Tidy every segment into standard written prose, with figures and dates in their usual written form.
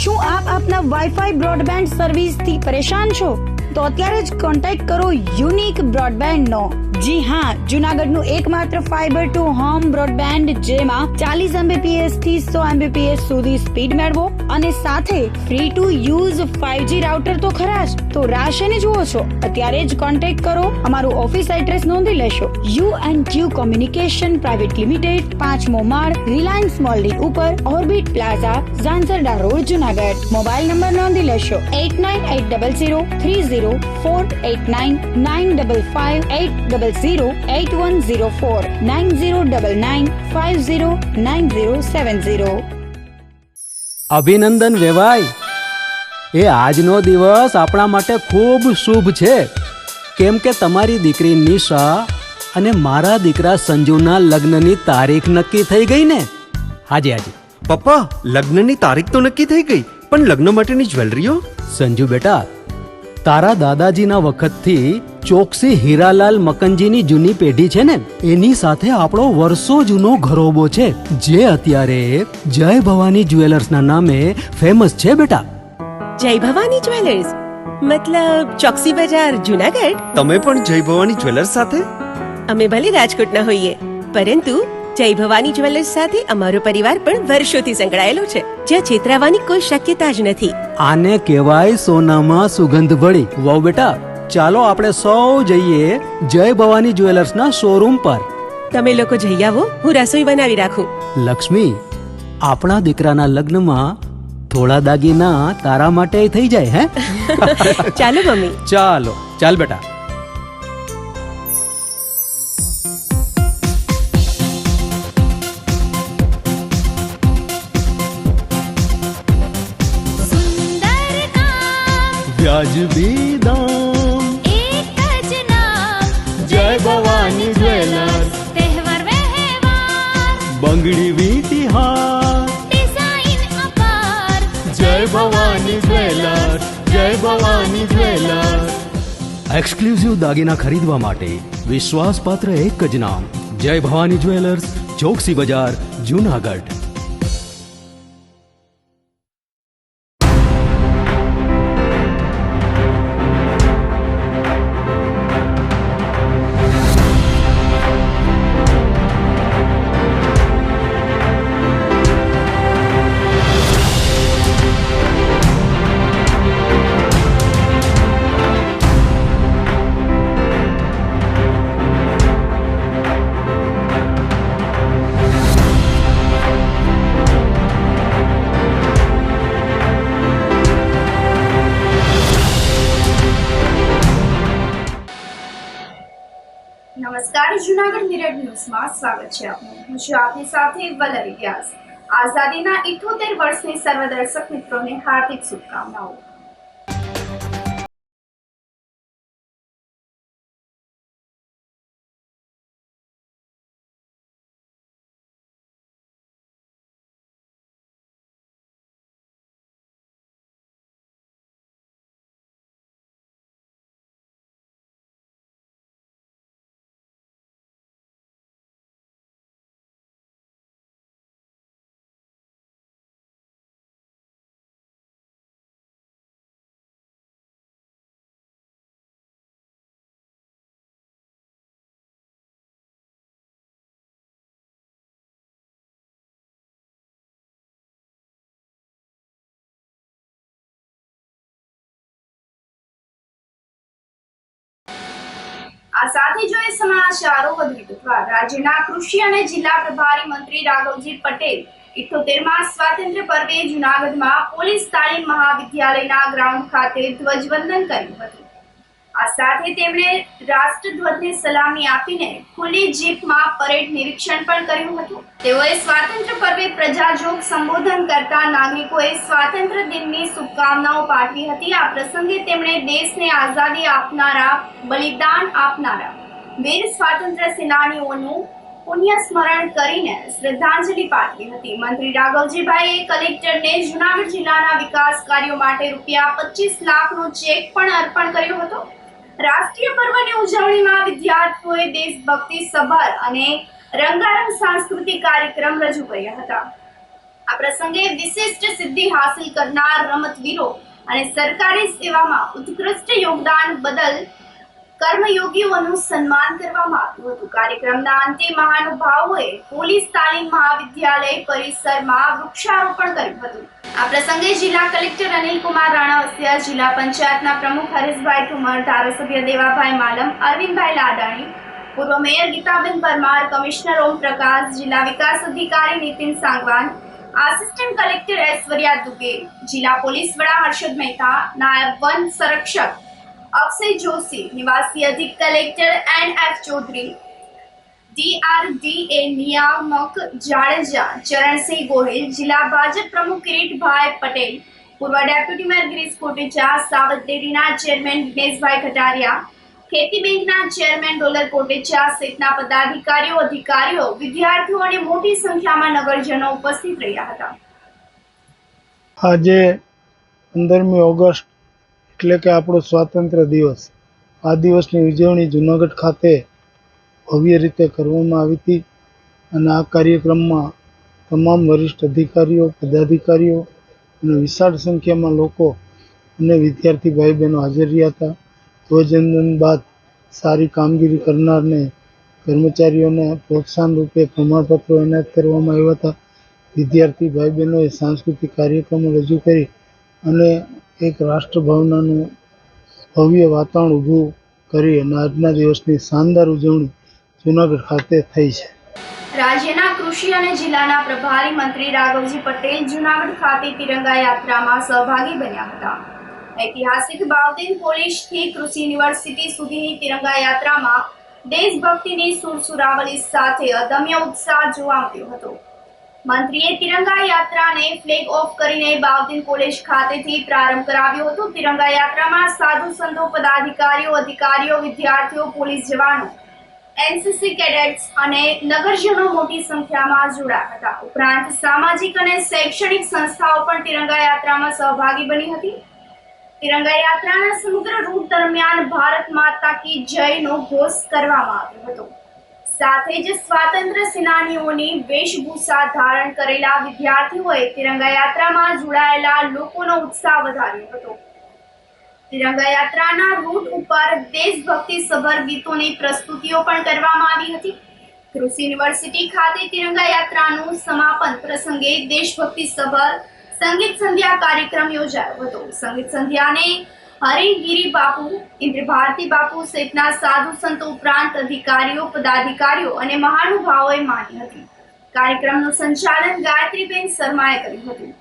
શું આપ આપના વાઈફાઈ બ્રોડબેન્ડ સર્વિસથી પરેશાન છો? તો અત્યારે જ કોન્ટેક્ટ કરો યુનિક બ્રોડબેન્ડ નો. જી હા, જુનાગઢનું એકમાત્ર ફાઈબર ટુ હોમ બ્રોડબેન્ડ, જેમાં 40 Mbps થી 100 Mbps સુધી સ્પીડ મેળવો અને સાથે free to use 5G router તો ખરા જ. તો રાહ શેની જુઓ છો? અત્યારે જ કોન્ટેક્ટ કરો. અમારું ઓફિસ એડ્રેસ નોંધી લેશો. U&Q કોમ્યુનિકેશન પ્રાઇવેટ લિમિટેડ, 5મો માળ, રિલાયન્સ મોલની ઉપર, orbit plaza, Zanzarda road, Junagadh. Mobile number નોંધી લેશો 89800304899558008104 9099509070. અભિનંદન વેવાય. એ આજનો દિવસ આપણા માટે ખૂબ શુભ છે, કેમ કે તમારી દીકરી નિશા અને મારા દીકરા સંજુના લગ્નની તારીખ નક્કી થઈ ગઈ ને. હાજી હાજી પપ્પા, લગ્નની તારીખ તો નક્કી થઈ ગઈ, પણ લગ્ન માટેની જ્વેલરીઓ? સંજુ બેટા, તારા દાદાજીના વખતથી ચોકસી હીરાલાલ મકનજીની જૂની પેઢી છે ને, એની સાથે આપણો વર્ષો જૂનો ઘરોબો છે, જે અત્યારે જય ભવાની જ્વેલર્સના નામે ફેમસ છે બેટા. જય ભવાની જ્વેલર્સ મતલબ ચોકસી બજાર, જુનાગઢ? તમે પણ જય ભવાની જ્વેલર્સ સાથે? અમે ભલે રાજકોટના હોઈએ, પરંતુ જય ભવાની જ્વેલર્સ સાથે અમારો પરિવાર પણ વર્ષોથી સંકળાયેલો છે, જ્યાં છેતરાવાની કોઈ શક્યતા જ નથી. આને કહેવાય સોનામાં સુગંધ ભળી. વાવ બેટા, ચાલો આપણે સૌ જઈએ જય ભવાની જ્વેલર્સના શોરૂમ પર. તમે લોકો જઈ આવો, હું રસોઈ બનાવી રાખું. લક્ષ્મી, આપણા દીકરાના લગ્નમાં થોડા દાગીના તારા માટે થઈ જાય. હે ચાલો મમ્મી. ચાલો ચાલ બેટા. વ્યાજબી દામ, એક જ નામ, જય ભવાની જ્વેલર્સ. તહેવાર વ્યવહાર, બંગડી વીંટી હાર, ડિઝાઇન અપાર, જય ભવાની જ્વેલર્સ, જય ભવાની જ્વેલર્સ. એક્સક્લુઝિવ દાગીના ખરીદવા માટે વિશ્વાસપાત્ર એક જ નામ, જય ભવાની જ્વેલર્સ, ચોકસી બજાર, જુનાગઢ. નમસ્કાર, જુનાગઢ મિરર ન્યૂઝમાં સ્વાગત છે આપનું. હું છું આપની સાથે વલ્લરી વ્યાસ. આઝાદીના 78 વર્ષની સર્વ દર્શક મિત્રોને હાર્દિક શુભકામનાઓ. આ સાથે જોઈએ સમાચારો વધુ વિગતવાર. રાજ્યના કૃષિ અને જિલ્લા પ્રભારી મંત્રી રાઘવજી પટેલ 78મા સ્વાતંત્ર્ય પર્વે જુનાગઢમાં પોલીસ તાલીમ મહાવિદ્યાલયના ગ્રાઉન્ડ ખાતે ધ્વજવંદન કર્યું હતું. આ સાથે તેમણે રાષ્ટ્રધ્વજને સલામી આપીને ખુલ્લી જીપમાં પરેડ નિરીક્ષણ પણ કર્યું હતું. તેઓએ સ્વાતંત્ર્ય પર્વે પ્રજાજોગ સંબોધન કરતા નાગરિકોએ સ્વાતંત્ર્ય દિનની શુભકામનાઓ પાઠવી હતી. આ પ્રસંગે તેમણે દેશને આઝાદી આપનારા, બલિદાન આપનારા વીર સ્વાતંત્ર્ય સેનાનીઓનું પુણ્ય સ્મરણ કરીને શ્રદ્ધાંજલિ પાઠવી હતી. મંત્રી રાઘવજીભાઈએ કલેક્ટરને જુનાગઢ જિલ્લાના વિકાસ કાર્યો માટે ₹25 લાખનો ચેક પણ અર્પણ કર્યો હતો. રાષ્ટ્રીય પર્વની ઉજવણીમાં વિદ્યાર્થીઓએ દેશભક્તિ સભર અને રંગારંગ સાંસ્કૃતિક કાર્યક્રમ રજૂ કર્યા હતા. આ પ્રસંગે વિશિષ્ટ સિદ્ધિ હાંસલ કરનાર રમતવીરો અને સરકારી સેવામાં ઉત્કૃષ્ટ યોગદાન બદલ કર્મયોગીઓનું સન્માન કરવામાં આવ્યું હતું. કાર્યક્રમના અંતે મહાનુભાવોએ પોલીસ તાલીમ મહાવિદ્યાલય પરિસરમાં વૃક્ષારોપણ કર્યું હતું. આ પ્રસંગે જિલ્લા કલેક્ટર અનિલકુમાર રાણાવસિયા, જિલ્લા પંચાયતના પ્રમુખ હરેશભાઈ ઠુમર, ધારાસભ્ય દેવાભાઈ માલમ, અરવિંદભાઈ લાડાણી, પૂર્વ મેયર ગીતાબેન પરમાર, કમિશનર ઓમ પ્રકાશ, જિલ્લા વિકાસ અધિકારી નીતિન સાંગવાન, આસિસ્ટન્ટ કલેક્ટર ઐશ્વર્યા દુબે, જિલ્લા પોલીસ વડા હર્ષદ મહેતા, નાયબ વન સંરક્ષક અક્ષય જોશી, નિવાસી અધિક કલેક્ટર એન.એફ. ચૌધરી, DRDA નિયામક જાડેજા, ચરણસિંહ ગોહિલ, જિલ્લા ભાજપ પ્રમુખ કિરીટભાઈ પટેલ, પૂર્વ ડેપ્યુટી મેયર ગિરીશ કોટેચા, સાવત ડેરીના ચેરમેન દિનેશભાઈ કટારિયા, ખેતી બેંકના ચેરમેન ડોલર કોટેચા સહિતના પદાધિકારીઓ, અધિકારીઓ, વિદ્યાર્થીઓ અને મોટી સંખ્યામાં નગરજનો ઉપસ્થિત રહ્યા હતા. આજે 15મી ઓગસ્ટ એટલે કે આપણો સ્વાતંત્ર્ય દિવસ, આ દિવસની ઉજવણી જૂનાગઢ ખાતે ભવ્ય રીતે કરવામાં આવી હતી અને આ કાર્યક્રમમાં તમામ વરિષ્ઠ અધિકારીઓ, પદાધિકારીઓ અને વિશાળ સંખ્યામાં લોકો અને વિદ્યાર્થી ભાઈ બહેનો હાજર રહ્યા હતા. ધ્વજવંદન બાદ સારી કામગીરી કરનારને કર્મચારીઓને પ્રોત્સાહન રૂપે પ્રમાણપત્રો એનાયત કરવામાં આવ્યા હતા. વિદ્યાર્થી ભાઈ બહેનોએ સાંસ્કૃતિક કાર્યક્રમો રજૂ કરી અને એક રાષ્ટ્રભાવનાનું ભવ્ય વાતાવરણ ઊભું કરી અને આજના દિવસની શાનદાર ઉજવણી જૂનાગઢ ખાતે થઈ છે. રાજ્યના કૃષિ અને જિલ્લાના પ્રભારી મંત્રી રાઘવજી પટેલ જૂનાગઢ ખાતે તિરંગા યાત્રામાં સહભાગી બન્યા હતા. ઐતિહાસિક બાવદીન કોલેજથી કૃષિ યુનિવર્સિટી સુધીની તિરંગા યાત્રામાં દેશભક્તિની સુરસુરાવલી સાથે અદમ્ય ઉત્સાહ જોવા મળ્યો હતો. મંત્રીએ તિરંગા યાત્રાને ફ્લેગ ઓફ કરીને બાવદીન કોલેજ ખાતેથી પ્રારંભ કરાવ્યો હતો. તિરંગા યાત્રામાં સાધુ સંતો, પદાધિકારીઓ, અધિકારીઓ, વિદ્યાર્થીઓ, પોલીસ જવાનો, એનસીસી કેડેટ્સ અને નગરજનો મોટી સંખ્યામાં જોડાયા હતા. ઉપરાંત સામાજિક અને શૈક્ષણિક સંસ્થાઓ પણ તિરંગા યાત્રામાં સહભાગી બની હતી. તિરંગા યાત્રાના સમગ્ર રૂટ દરમિયાન ભારત માતા કી જયનો ઘોષ કરવામાં આવ્યો હતો. સાથે જ સ્વાતંત્ર્ય સેનાનીઓની વેશભૂષા ધારણ કરેલા વિદ્યાર્થીઓએ તિરંગા યાત્રામાં જોડાયેલા લોકોનો ઉત્સાહ વધાર્યો હતો. તિરંગા યાત્રાના રૂટ ઉપર દેશભક્તિસભર ગીતોની પ્રસ્તુતિઓ પણ કરવામાં આવી હતી. કૃષિ યુનિવર્સિટી ખાતે તિરંગા યાત્રાનું સમાપન પ્રસંગે દેશભક્તિસભર સંગીત સંધ્યા કાર્યક્રમ યોજાયો હતો. સંગીત સંધ્યાને હરિગીરી બાપુ, ઇન્દ્રભારતી બાપુ સહિતના સાધુ સંતો ઉપરાંત અધિકારીઓ, પદાધિકારીઓ અને મહાનુભાવોએ માણી હતી. કાર્યક્રમનું સંચાલન ગાયત્રીબેન શર્માએ કર્યું હતું.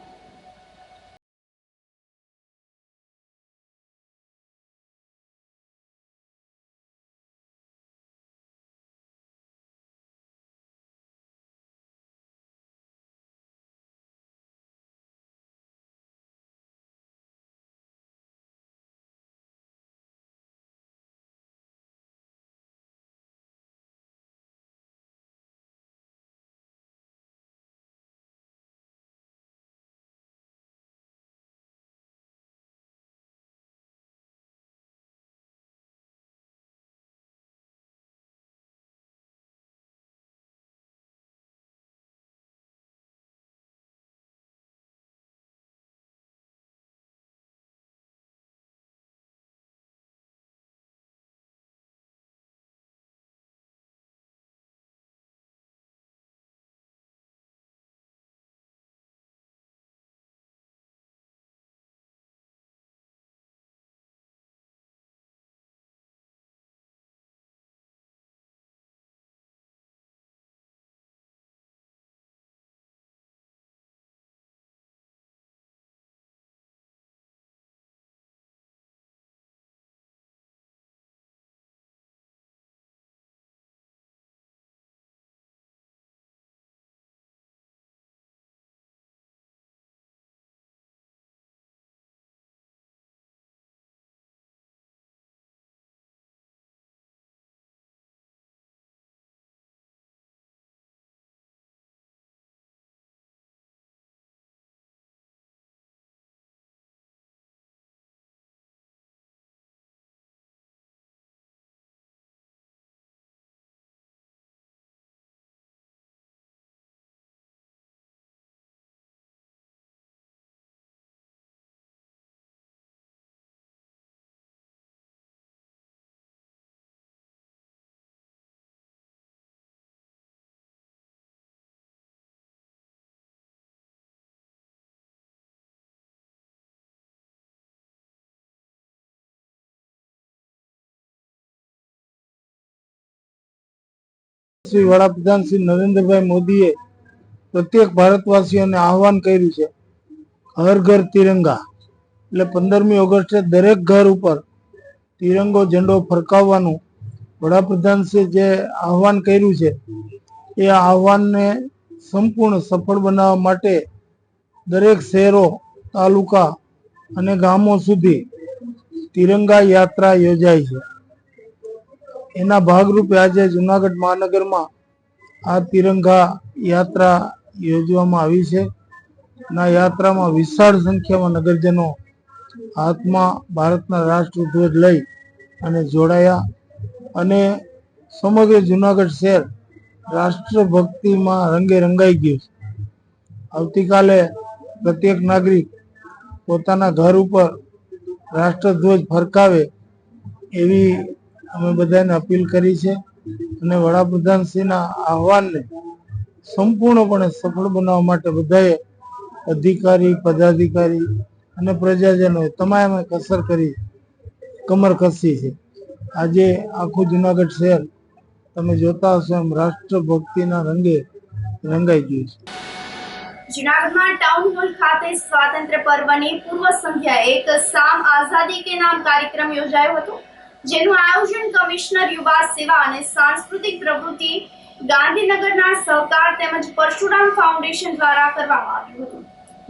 શ્રી વડાપ્રધાન શ્રી નરેન્દ્રભાઈ મોદીએ પ્રત્યેક ભારતવાસીઓને આહવાન કર્યું છે હર ઘર તિરંગા, એટલે 15મી ઓગસ્ટે દરેક ઘર ઉપર તિરંગો ઝંડો ફરકાવવાનું વડાપ્રધાનશ્રીએ જે આહવાન કર્યું છે એ આહવાનને સંપૂર્ણ સફળ બનાવવા માટે દરેક શહેરો, તાલુકા અને ગામો સુધી તિરંગા યાત્રા યોજાઈ છે. એના ભાગરૂપે આજે જુનાગઢ મહાનગરમાં આ તિરંગા યાત્રા યોજવામાં આવી છે. આ યાત્રામાં વિશાળ સંખ્યામાં નગરજનો હાથમાં ભારતના રાષ્ટ્રધ્વજ લઈ અને જોડાયા અને સમગ્ર જુનાગઢ શહેર રાષ્ટ્રભક્તિમાં રંગે રંગાઈ ગયું છે. આવતીકાલે પ્રત્યેક નાગરિક પોતાના ઘર ઉપર રાષ્ટ્રધ્વજ ફરકાવે એવી અમે બધાને અપીલ કરી છે અને વડાપ્રધાનશ્રીના આહવાનને સંપૂર્ણપણે સફળ બનાવવા માટે બધાએ અધિકારી, પદાધિકારી અને પ્રજાજનોએ તમામે કસર કરી કમર કસી છે. આજે આખું જુનાગઢ શહેર તમે જોતા હશો એમ રાષ્ટ્રભક્તિના રંગે રંગાઈ ગયું છે. જુનાગઢમાં ટાઉન હોલ ખાતે સ્વાતંત્ર્ય પર્વની પૂર્વ સંધ્યાએ એક સામ આઝાદી કે નામ કાર્યક્રમ યોજાયો હતો, જેનું આયોજન કમિશનર યુવા સેવા અને સાંસ્કૃતિક પ્રવૃત્તિ ગાંધીનગરના સહકાર તેમજ પરશુરામ ફાઉન્ડેશન દ્વારા કરવામાં આવ્યું હતું,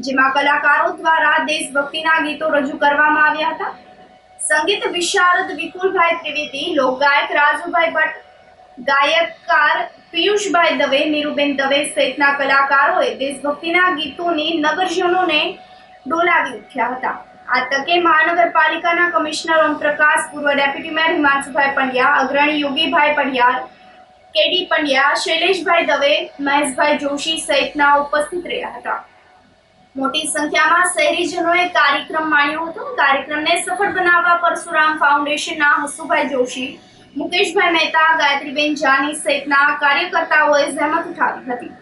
જેમાં કલાકારો દ્વારા દેશભક્તિના ગીતો રજૂ કરવામાં આવ્યા હતા. સંગીત વિશારદ વિપુલભાઈ ત્રિવેદી, લોકગાયક રાજુભાઈ ભટ્ટ, ગાયકકાર પિયુષભાઈ દવે, નીરુબેન દવે સહિતના કલાકારોએ દેશભક્તિના ગીતોની નગરજનોને ડોલાવી ઉઠ્યા હતા. આ તકે મહાનગરપાલિકાના કમિશનર ઓમપ્રકાશ, પૂર્વ ડેપ્યુટી મેયર હિમાંશુભાઈ પંડ્યા, અગ્રણી યોગીભાઈ પડિયાર, કેડી પંડ્યા, શૈલેષભાઈ દવે, મહેશભાઈ જોશી સહિતના ઉપસ્થિત રહ્યા હતા. મોટી સંખ્યામાં શહેરીજનોએ કાર્યક્રમ માણ્યો હતો. કાર્યક્રમને સફળ બનાવવા પરશુરામ ફાઉન્ડેશનના હસુભાઈ જોશી, મુકેશભાઈ મહેતા, ગાયત્રીબેન જાની સહિતના કાર્યકર્તાઓએ જહેમત ઉઠાવી હતી.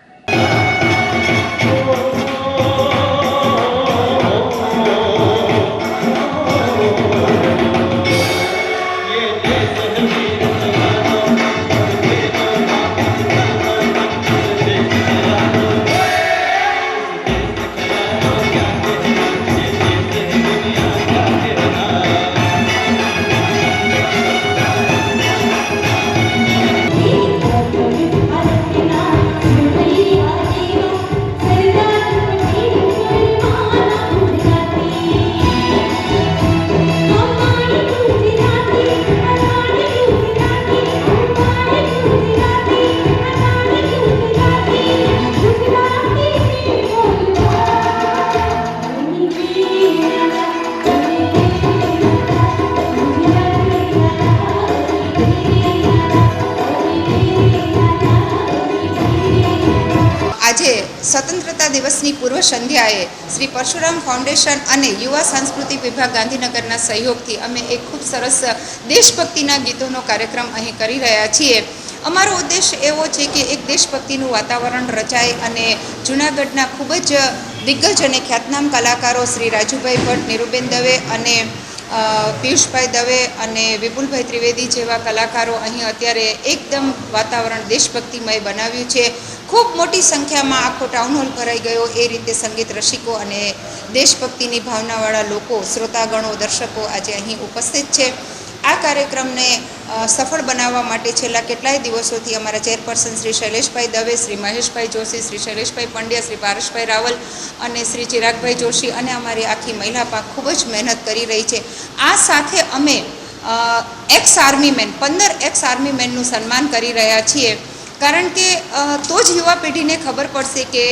આજે સ્વતંત્રતા દિવસની પૂર્વ સંધ્યાએ શ્રી પરશુરામ ફાઉન્ડેશન અને યુવા સાંસ્કૃતિક વિભાગ ગાંધીનગરના સહયોગથી અમે એક ખૂબ સરસ દેશભક્તિના ગીતોનો કાર્યક્રમ અહીં કરી રહ્યા છીએ. અમારો ઉદ્દેશ એવો છે કે એક દેશભક્તિનું વાતાવરણ રચાય અને જૂનાગઢના ખૂબ જ દિગ્ગજ અને ખ્યાતનામ કલાકારો શ્રી રાજુભાઈ ભટ્ટ, નીરુબેન દવે અને પિયુષભાઈ દવે અને વિપુલભાઈ ત્રિવેદી જેવા કલાકારો અહીં અત્યારે એકદમ વાતાવરણ દેશભક્તિમય બનાવ્યું છે. ખૂબ મોટી સંખ્યામાં આખો ટાઉન હોલ ભરાઈ ગયો. એ રીતે સંગીત રસિકો અને દેશભક્તિની ભાવનાવાળા લોકો, શ્રોતાગણો, દર્શકો આજે અહીં ઉપસ્થિત છે. આ કાર્યક્રમને સફળ બનાવવા માટે છેલ્લા કેટલાય દિવસોથી અમારા ચેરપર્સન શ્રી શૈલેષભાઈ દવે, શ્રી મહેશભાઈ જોશી, શ્રી શૈલેષભાઈ પંડ્યા, શ્રી પારસભાઈ રાવલ અને શ્રી ચિરાગભાઈ જોશી અને અમારી આખી મહિલા પાંખ ખૂબ જ મહેનત કરી રહી છે. આ સાથે અમે ex army man 15 ex army મેનનું સન્માન કરી રહ્યા છીએ, કારણ કે તો જ યુવા પેઢીને ખબર પડશે કે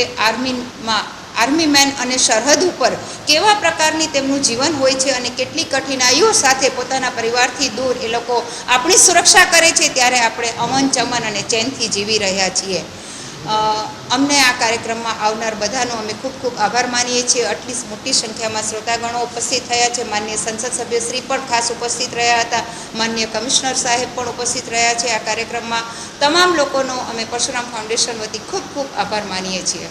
આર્મી મેન અને સરહદ ઉપર કેવા પ્રકારની તેમનું જીવન હોય છે અને કેટલી કઠિનાઈઓ સાથે પોતાના પરિવારથી દૂર એ લોકો આપણી સુરક્ષા કરે છે, ત્યારે આપણે અમન ચમન અને ચેનથી જીવી રહ્યા છીએ. અમને આ કાર્યક્રમમાં આવનાર બધાનો અમે ખૂબ ખૂબ આભાર માનીએ છીએ. આટલી મોટી સંખ્યામાં શ્રોતાગણો ઉપસ્થિત થયા છે. માનનીય સંસદ સભ્યશ્રી પણ ખાસ ઉપસ્થિત રહ્યા હતા. માનનીય કમિશનર સાહેબ પણ ઉપસ્થિત રહ્યા છે. આ કાર્યક્રમમાં તમામ લોકોનો અમે પરશુરામ ફાઉન્ડેશન વતી ખૂબ ખૂબ આભાર માનીએ છીએ.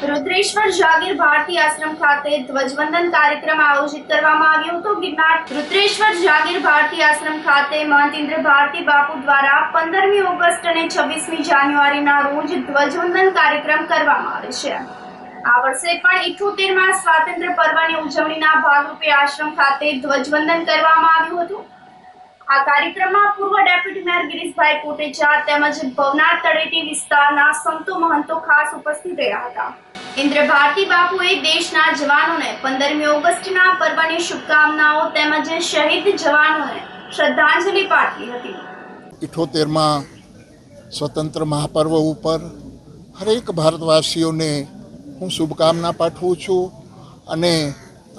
રુદ્રેશ્વર જાગીર ભારતી આશ્રમ ખાતે ધ્વજવંદન કાર્યક્રમ આયોજિત કરવામાં આવ્યો હતો. ગિરનાર રુદ્રેશ્વર જાગીર ભારતી આશ્રમ ખાતે મહંત ઇન્દ્ર ભારતી બાપુ દ્વારા 15મી ઓગસ્ટ અને 26મી જાન્યુઆરીના રોજ ધ્વજવંદન કાર્યક્રમ કરવામાં આવે છે. આ વર્ષે પણ 78મા સ્વાતંત્ર્ય પર્વની ઉજવણીના ભાગરૂપે આશ્રમ ખાતે ધ્વજવંદન કરવામાં આવ્યું હતું. આ કાર્યક્રમમાં પૂર્વ ડેપ્યુટી મેયર ગિરીશભાઈ કોટેચા તેમજ ભવનાથ તળેટી વિસ્તારના સંતો મહંતો ખાસ ઉપસ્થિત રહ્યા હતા. ઇન્દ્ર ભારતી બાપુએ દેશના જવાનોને 15મી ઓગસ્ટના પર્વની શુભકામનાઓ તેમજ શહીદ જવાનોને શ્રદ્ધાંજલિ પાઠવી હતી. 78મા સ્વતંત્ર મહાપર્વ ઉપર હરેક ભારતવાસીઓને હું શુભકામના પાઠવું છું અને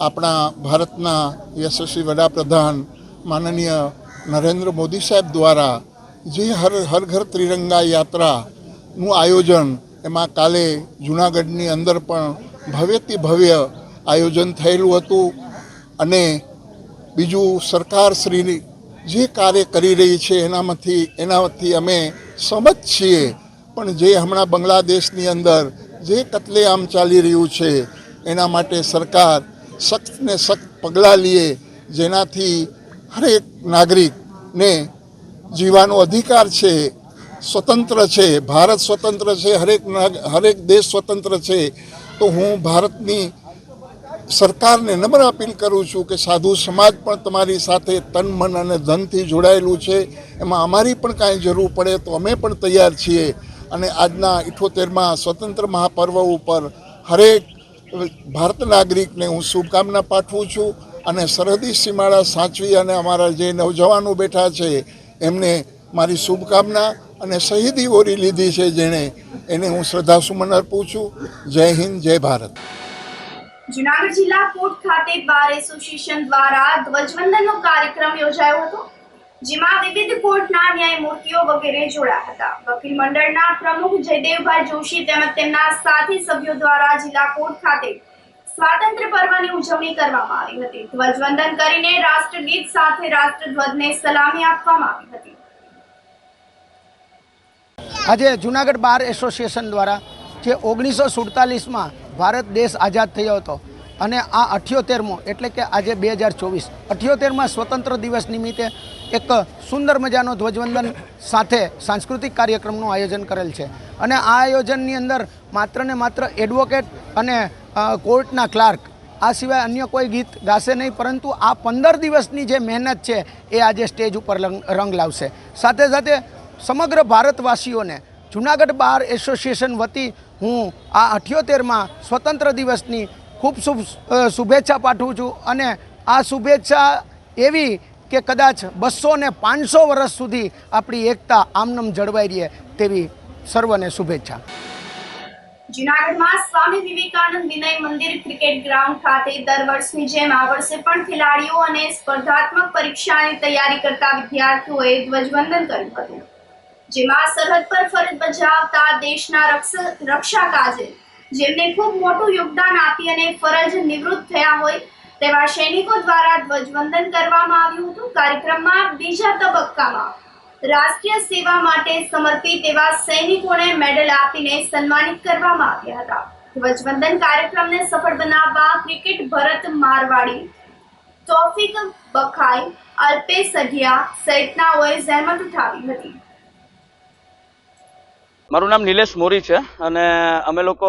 આપણા ભારતના યશસ્વી વડાપ્રધાન માનનીય નરેન્દ્ર મોદી સાહેબ દ્વારા જે હર ઘર ત્રિરંગા યાત્રાનું આયોજન એમાં કાલે જૂનાગઢની અંદર પણ ભવ્યથી ભવ્ય આયોજન થયેલું હતું અને બીજું સરકારશ્રી જે કાર્ય કરી રહી છે એનાથી અમે સમજ છીએ, પણ જે હમણાં બાંગ્લાદેશની અંદર જે કતલેઆમ ચાલી રહ્યું છે એના માટે સરકાર સખ્ત ને સખ્ત પગલાં લે, જેનાથી હરેક નાગરિકને જીવવાનો અધિકાર છે, સ્વતંત્ર છે, ભારત સ્વતંત્ર છે, હરેક દેશ સ્વતંત્ર છે. તો હું ભારતની સરકારને નમ્ર અપીલ કરું છું કે સાધુ સમાજ પણ તમારી સાથે તન મન અને ધનથી જોડાયેલું છે. એમાં અમારી પણ કાંઈ જરૂર પડે તો અમે પણ તૈયાર છીએ. અને આજના 78મા સ્વતંત્ર મહાપર્વ ઉપર હરેક ભારત નાગરિકને હું શુભકામના પાઠવું છું અને સરહદી સીમાડા સાચવી અને અમારા જે નવજવાનો બેઠા છે એમને મારી શુભકામના અને શહીદી ઓરી લીધી છે જેણે, એને હું શ્રદ્ધાસુમન અર્પું છું. જય હિન્દ, જય ભારત. જૂનાગઢ જિલ્લા કોર્ટ ખાતે બાર એસોસિએશન દ્વારા ધ્વજવંદનનો કાર્યક્રમ યોજાયો હતો, જેમાં વિવિધ કોર્ટના ન્યાયમૂર્તિઓ વગેરે જોડાયા હતા. વકીલ મંડળના પ્રમુખ જયદેવભાઈ જોશી તેમજ તેમના સાથી સભ્યો દ્વારા જિલ્લા કોર્ટ ખાતે સ્વાતંત્ર્ય પર્વની ઉજવણી કરવામાં આવી હતી. ધ્વજવંદન કરીને રાષ્ટ્રગીત સાથે રાષ્ટ્રધ્વજને સલામી આપવામાં આવી હતી. આજે જૂનાગઢ બાર એસોસિએશન દ્વારા જે 1947માં ભારત દેશ આઝાદ થયો હતો અને આ 78મો એટલે કે આજે 2024 78મા સ્વતંત્ર દિવસ નિમિત્તે એક સુંદર મજાનો ધ્વજવંદન સાથે સાંસ્કૃતિક કાર્યક્રમનું આયોજન કરેલ છે. અને આ આયોજનની અંદર માત્ર ને માત્ર એડવોકેટ અને કોર્ટના ક્લાર્ક આ સિવાય અન્ય કોઈ ગીત ગાશે નહીં, પરંતુ આ 15 દિવસની જે મહેનત છે એ આજે સ્ટેજ ઉપર રંગ લાવશે. સાથે સાથે સમગ્ર ભારતવાસીઓને જૂનાગઢ બાર એસોસિએશન વતી હું આ 78મા સ્વતંત્ર દિવસની ખૂબ શુભેચ્છા પાઠવું છું. અને આ શુભેચ્છા એવી કે કદાચ 200 ને 500 વર્ષ સુધી આપણી એકતા આમનામ જળવાઈ રહે તેવી સર્વને શુભેચ્છા. જૂનાગઢમાં સ્વામી વિવેકાનંદ વિનય મંદિર ક્રિકેટ ગ્રાઉન્ડ ખાતે દર વર્ષની જેમ આ વર્ષે પણ ખેલાડીઓ અને સ્પર્ધાત્મક પરીક્ષાની તૈયારી કરતા વિદ્યાર્થીઓએ ધ્વજવંદન કર્યું હતું, જેમાં સરહદ પર ફરજ બજાવતા દેશના રક્ષા કાજે જેમને ખૂબ મોટું યોગદાન આપી અને ફરજ નિવૃત્ત થયા હોય તેવા સૈનિકો દ્વારા ધ્વજવંદન કરવામાં આવ્યું હતું. કાર્યક્રમમાં બીજા તબક્કામાં રાષ્ટ્રીય સેવા માટે સમર્પિત એવા સૈનિકોને મેડલ આપીને સન્માનિત કરવામાં આવ્યા હતા. ધ્વજવંદન કાર્યક્રમને સફળ બનાવવા ક્રિકેટ ભરત મારવાડી, તોફિક બખાઈ, અલ્પેશ સઢિયા સહિતનાઓએ જહેમત ઉઠાવી હતી. મારું નામ નિલેશ મોરી છે અને અમે લોકો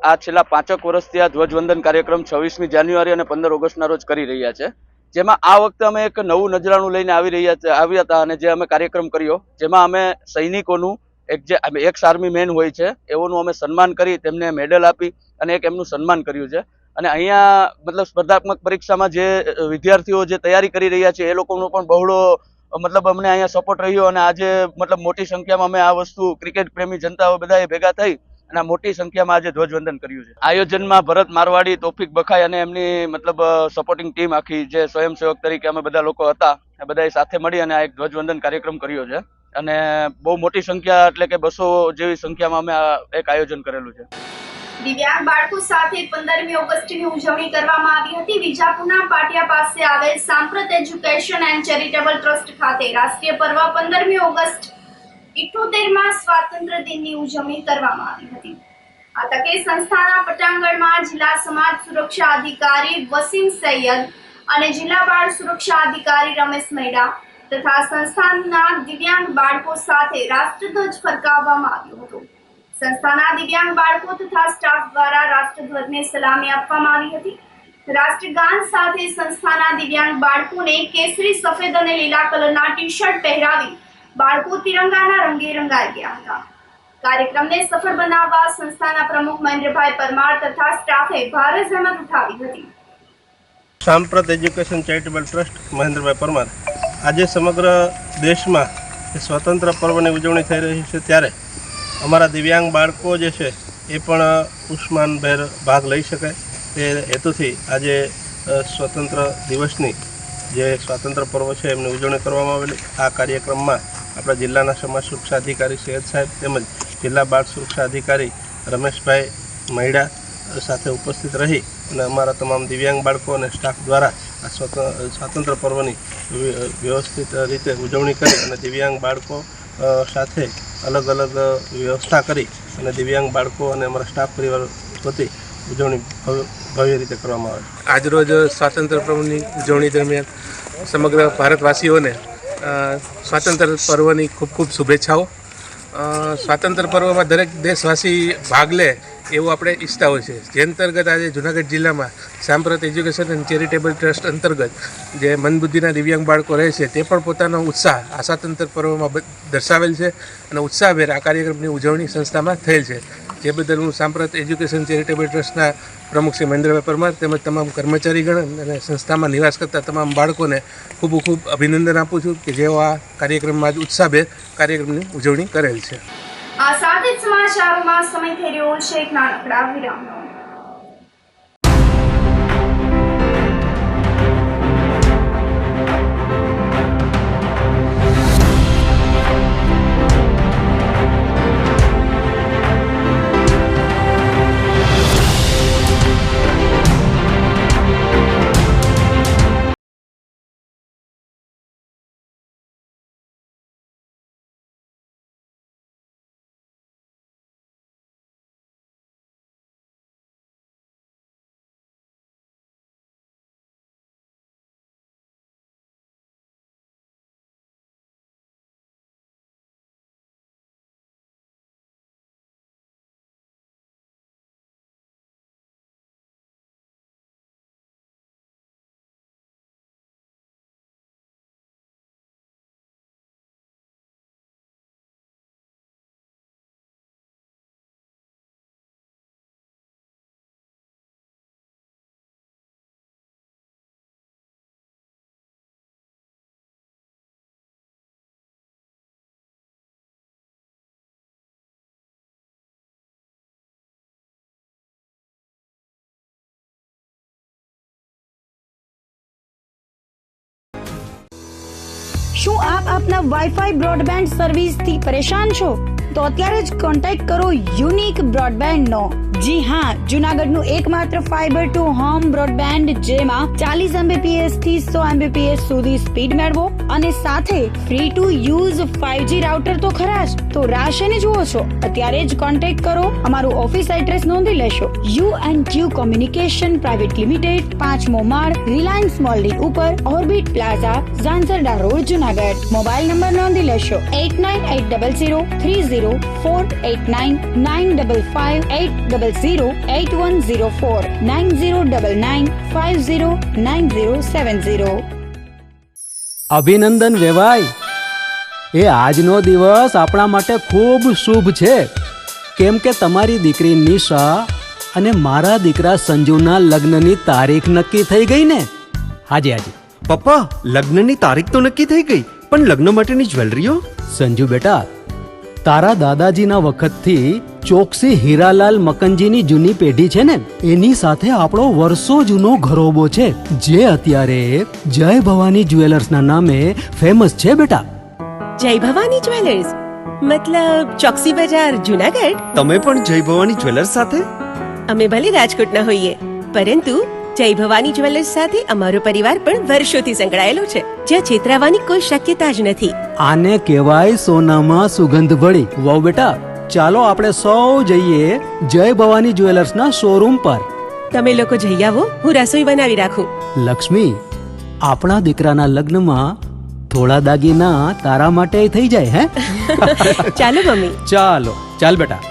આ છેલ્લા 5 વર્ષથી આ ધ્વજવંદન કાર્યક્રમ 26મી જાન્યુઆરી અને 15 ઓગસ્ટના રોજ કરી રહ્યા છે, જેમાં આ વખતે અમે એક નવું નજરાણું લઈને આવ્યા હતા અને જે અમે કાર્યક્રમ કર્યો, જેમાં અમે સૈનિકોનું જે એક્સ આર્મી મેન હોય છે એઓનું અમે સન્માન કરી તેમને મેડલ આપી અને એક એમનું સન્માન કર્યું છે. અને અહીંયા મતલબ સ્પર્ધાત્મક પરીક્ષામાં જે વિદ્યાર્થીઓ જે તૈયારી કરી રહ્યા છે એ લોકોનો પણ બહોળો મતલબ અમને અહીંયા સપોર્ટ રહ્યો અને આજે મતલબ મોટી સંખ્યામાં અમે આ વસ્તુ ક્રિકેટ પ્રેમી જનતાઓ બધાએ ભેગા થઈ અને મોટી સંખ્યામાં આજે ધ્વજવંદન કર્યું છે. આયોજનમાં ભરત મારવાડી, તોફિક બખાઈ અને એમની મતલબ સપોર્ટિંગ ટીમ આખી જે સ્વયંસેવક તરીકે અમે બધા લોકો હતા એ બધાએ સાથે મળી અને આ એક ધ્વજવંદન કાર્યક્રમ કર્યો છે. અને બહુ મોટી સંખ્યા એટલે કે 200 જેવી સંખ્યામાં અમે આ એક આયોજન કરેલું છે. દિવ્યાંગ બાળકો સાથે 15મી ઓગસ્ટની ઉજવણી કરવામાં આવી હતી. વિજાપુરના પાટિયા પાસે આવેલ સાંપ્રત એજ્યુકેશન એન્ડ ચેરિટેબલ ટ્રસ્ટ ખાતે રાષ્ટ્રીય પર્વ 15મી ઓગસ્ટ 78મા સ્વાતંત્ર્ય દિનની ઉજવણી કરવામાં આવી હતી. આ તકે સંસ્થાના પટાંગણમાં જિલ્લા સમાજ સુરક્ષા અધિકારી વસીમ સૈયદ અને જિલ્લા બાળ સુરક્ષા અધિકારી રમેશ મૈડા તથા સંસ્થાના દિવ્યાંગ બાળકો સાથે રાષ્ટ્રધ્વજ ફરકાવવામાં આવ્યો હતો. સંસ્થાના દિવ્યાંગ બાળકો તથા સ્ટાફ દ્વારા રાષ્ટ્રધ્વજને સલામી આપવામાં આવી હતી. રાષ્ટ્રગાન સાથે સંસ્થાના દિવ્યાંગ બાળકોને કેસરી, સફેદ અને લીલા કલરના ટી-શર્ટ પહેરાવી બાળકો તિરંગાના રંગે રંગાઈ ગયા હતા. કાર્યક્રમને સફળ બનાવવા સંસ્થાના પ્રમુખ મહેન્દ્રભાઈ પરમાર તથા સ્ટાફે ભારે જહેમત ઉઠાવી હતી. સાંપ્રત એજ્યુકેશન ચેરિટેબલ ટ્રસ્ટ મહેન્દ્રભાઈ પરમાર. આજે સમગ્ર દેશમાં સ્વતંત્ર પર્વની ઉજવણી થઈ રહી છે ત્યારે અમારા દિવ્યાંગ બાળકો જે છે એ પણ ઉષ્માનભેર ભાગ લઈ શકે તે હેતુથી આજે સ્વતંત્ર દિવસની જે સ્વાતંત્ર્ય પર્વ છે એમની ઉજવણી કરવામાં આવેલી. આ કાર્યક્રમમાં આપણા જિલ્લાના સમાજ સુરક્ષા અધિકારી સૈયદ સાહેબ તેમજ જિલ્લા બાળ સુરક્ષા અધિકારી રમેશભાઈ મૈડા સાથે ઉપસ્થિત રહી અને અમારા તમામ દિવ્યાંગ બાળકો અને સ્ટાફ દ્વારા આ સ્વાતંત્ર્ય પર્વની વ્યવસ્થિત રીતે ઉજવણી કરી અને દિવ્યાંગ બાળકો સાથે અલગ અલગ વ્યવસ્થા કરી અને દિવ્યાંગ બાળકો અને અમારા સ્ટાફ પરિવાર વતી ઉજવણી ભવ્ય રીતે કરવામાં આવે. આજરોજ સ્વાતંત્ર્ય પર્વની ઉજવણી દરમિયાન સમગ્ર ભારતવાસીઓને સ્વાતંત્ર્ય પર્વની ખૂબ ખૂબ શુભેચ્છાઓ. સ્વાતંત્ર્ય પર્વમાં દરેક દેશવાસી ભાગ લે એવું આપણે ઈચ્છતા હોય છે. જે અંતર્ગત આજે જૂનાગઢ જિલ્લામાં સાંપ્રત એજ્યુકેશન એન્ડ ચેરિટેબલ ટ્રસ્ટ અંતર્ગત જે મંદબુદ્ધિના દિવ્યાંગ બાળકો રહે છે તે પણ પોતાનો ઉત્સાહ આ સ્વાતંત્ર્ય પર્વમાં દર્શાવેલ છે અને ઉત્સાહભેર આ કાર્યક્રમની ઉજવણી સંસ્થામાં થયેલ છે. જે બદલ હું સાંપ્રત એજ્યુકેશન ચેરિટેબલ ટ્રસ્ટના પ્રમુખ શ્રી મહેન્દ્રભાઈ પરમાર તેમજ તમામ કર્મચારીગણ અને સંસ્થામાં નિવાસ કરતા તમામ બાળકોને ખૂબ ખૂબ અભિનંદન આપું છું કે જેઓ આ કાર્યક્રમમાં જ ઉત્સાહભેર કાર્યક્રમની ઉજવણી કરેલ છે. આ સાથે જ સમાચારોમાં સમય થઈ રહ્યો છે એક નાનકડા વિરામનો. શું આપ આપના વાઈફાઈ બ્રોડબેન્ડ સર્વિસથી પરેશાન છો? તો અત્યારે જ કોન્ટેક્ટ કરો યુનિક બ્રોડબેન્ડ નો. જી હા, જુનાગઢનું એકમાત્ર ફાઈબર ટુ હોમ બ્રોડબેન્ડ જેમાં 40 Mbps થી 100 Mbps સુધી સ્પીડ મેળવો અને સાથે free to use 5G router તો ખરા જ. તો રાહ શેની જુઓ છો? અત્યારે જ કોન્ટેક્ટ કરો. અમારું ઓફિસ એડ્રેસ નોંધી લેશો. U&Q કોમ્યુનિકેશન પ્રાઇવેટ લિમિટેડ, 5મો માળ, રિલાયન્સ મોલની ઉપર, orbit plaza, Zanzarda road, Junagadh. Mobile number નોંધી લેશો 8980030489 95585008104 9099509070. અભિનંદન વેવાય. એ આજનો દિવસ આપણા માટે ખૂબ શુભ છે, કેમ કે તમારી દીકરી નિશા અને મારા દીકરા સંજુના લગ્નની તારીખ નક્કી થઈ ગઈ ને. હાજી હાજી પપ્પા, લગ્નની તારીખ તો નક્કી થઈ ગઈ, પણ લગ્ન માટેની જ્વેલરીઓ? સંજુ બેટા, તારા દાદાજીના વખતથી ચોકસી હીરાલાલ મકનજીની જૂની પેઢી છે ને, એની સાથે આપણો વર્ષો જૂનો ઘરોબો છે, જે અત્યારે જય ભવાની જ્વેલર્સના નામે ફેમસ છે બેટા. જય ભવાની જ્વેલર્સ મતલબ ચોકસી બજાર, જુનાગઢ? તમે પણ જય ભવાની જ્વેલર્સ સાથે? અમે ભલે રાજકોટના હોઈએ, પરંતુ જય ભવાની જ્વેલર્સ સાથે અમારો પરિવાર પણ વર્ષોથી સંકળાયેલો છે, જ્યાં છેતરાવાની કોઈ શક્યતા જ નથી. આને કહેવાય સોનામાં સુગંધ ભળી. વાવ બેટા, ચાલો આપણે સૌ જઈએ જય ભવાની જ્વેલર્સના શોરૂમ પર. તમે લોકો જઈ આવો, હું રસોઈ બનાવી રાખું. લક્ષ્મી, આપણા દીકરાના લગ્નમાં થોડા દાગીના તારા માટે થઈ જાય હે? ચાલો મમ્મી. ચાલો, ચાલ બેટા.